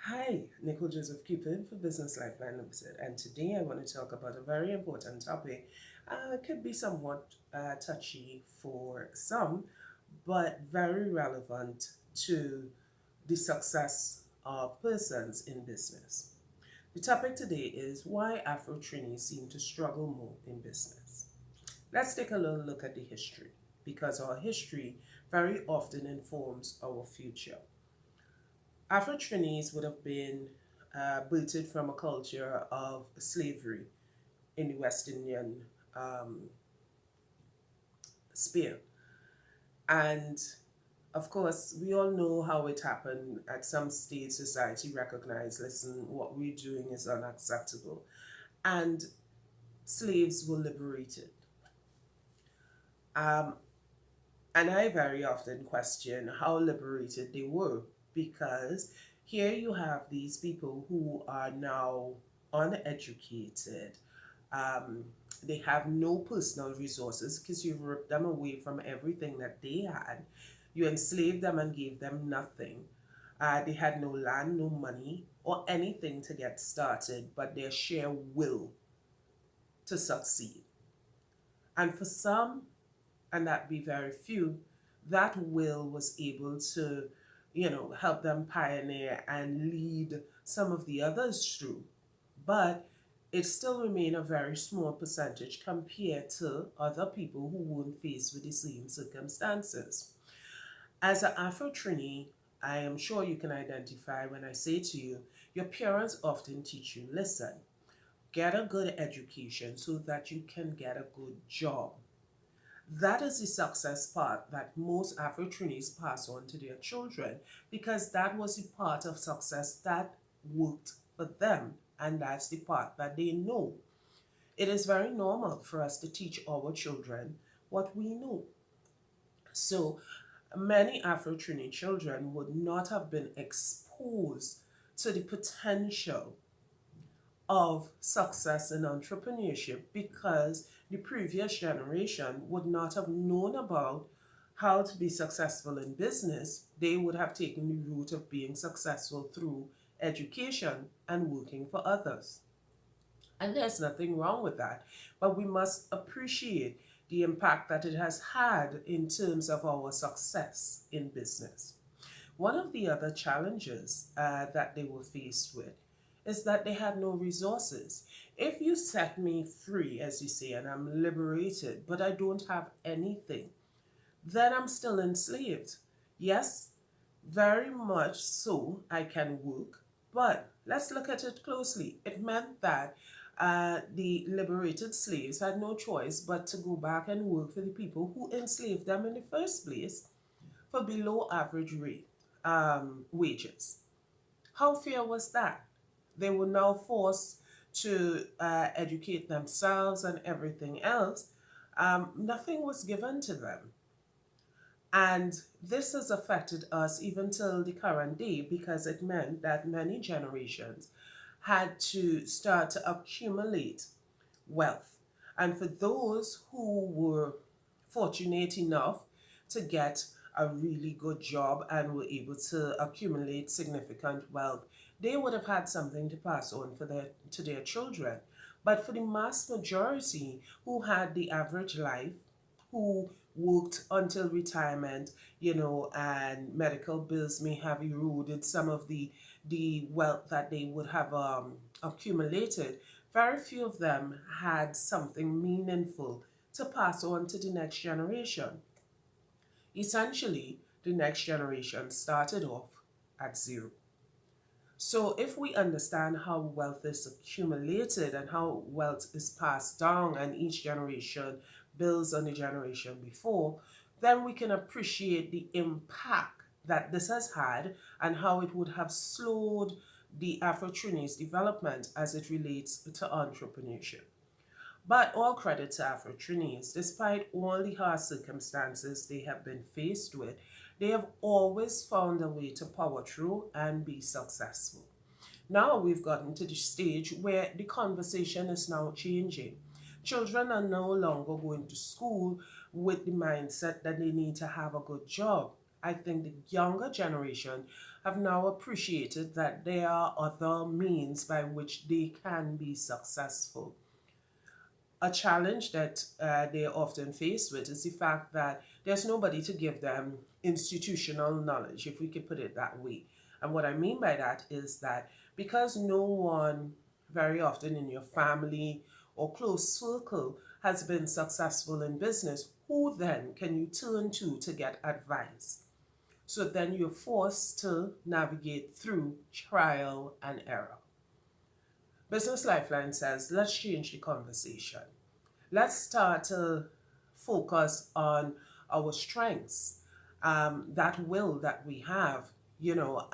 Hi, Nicole Joseph Cupid for Business Lifeline Limited, and today I want to talk about a very important topic. It could be somewhat touchy for some, but very relevant to the success of persons in business. The topic today is why Afro-trinis seem to struggle more in business. Let's take a little look at the history, because our history very often informs our future. Afro-Trinis would have been booted from a culture of slavery in the West Indian um, sphere. And of course, we all know how it happened. At some stage, society recognized, listen, what we're doing is unacceptable. And slaves were liberated. Um, and I very often question how liberated they were because here you have these people who are now uneducated. Um, they have no personal resources because you ripped them away from everything that they had. You enslaved them and gave them nothing. They had no land, no money, or anything to get started, but their sheer will to succeed. And for some, and that be very few, that will was able to, help them pioneer and lead some of the others through. But it still remain a very small percentage compared to other people who weren't faced with the same circumstances. As an Afro-Trini, I am sure you can identify when I say to you, your parents often teach you, listen, get a good education so that you can get a good job. That is the success part that most Afro-Trinis pass on to their children because that was the part of success that worked for them and that's the part that they know. It is very normal for us to teach our children what we know. So many Afro-Trini children would not have been exposed to the potential of success in entrepreneurship because the previous generation would not have known about how to be successful in business. They would have taken the route of being successful through education and working for others. And there's nothing wrong with that. But we must appreciate the impact that it has had in terms of our success in business. One of the other challenges that they were faced with is that they had no resources. If you set me free, as you say, and I'm liberated, but I don't have anything, then I'm still enslaved. Yes, very much so, I can work, but let's look at it closely. It meant that the liberated slaves had no choice but to go back and work for the people who enslaved them in the first place for below average rate wages. How fair was that? They were now forced to educate themselves and everything else. Nothing was given to them. And this has affected us even till the current day because it meant that many generations had to start to accumulate wealth. And for those who were fortunate enough to get a really good job and were able to accumulate significant wealth, they would have had something to pass on to their children. But for the mass majority who had the average life, who worked until retirement, and medical bills may have eroded some of the wealth that they would have accumulated. Very few of them had something meaningful to pass on to the next generation. Essentially, the next generation started off at zero. So, if we understand how wealth is accumulated and how wealth is passed down, and each generation builds on the generation before, then we can appreciate the impact that this has had and how it would have slowed the Afro-Trinis development as it relates to entrepreneurship. But all credit to Afro-Trinis, despite all the hard circumstances they have been faced with, they have always found a way to power through and be successful. Now we've gotten to the stage where the conversation is now changing. Children are no longer going to school with the mindset that they need to have a good job. I think the younger generation have now appreciated that there are other means by which they can be successful. A challenge that they are often faced with is the fact that there's nobody to give them institutional knowledge, if we could put it that way. And what I mean by that is that because no one very often in your family or close circle has been successful in business, who then can you turn to get advice? So then you're forced to navigate through trial and error. Business Lifeline says, let's change the conversation. Let's start to focus on our strengths, that will that we have,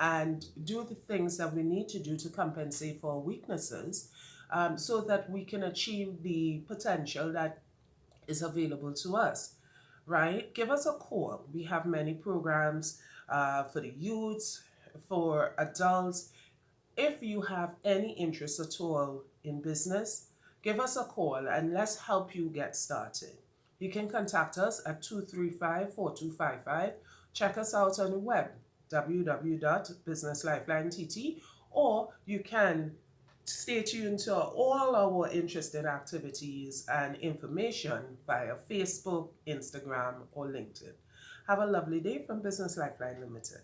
and do the things that we need to do to compensate for our weaknesses, so that we can achieve the potential that is available to us, right? Give us a call. We have many programs for the youths, for adults. If you have any interest at all in business, give us a call and let's help you get started. You can contact us at 235-4255. Check us out on the web, www.businesslifeline.tt, or you can stay tuned to all our interesting activities and information via Facebook, Instagram, or LinkedIn. Have a lovely day from Business Lifeline Limited.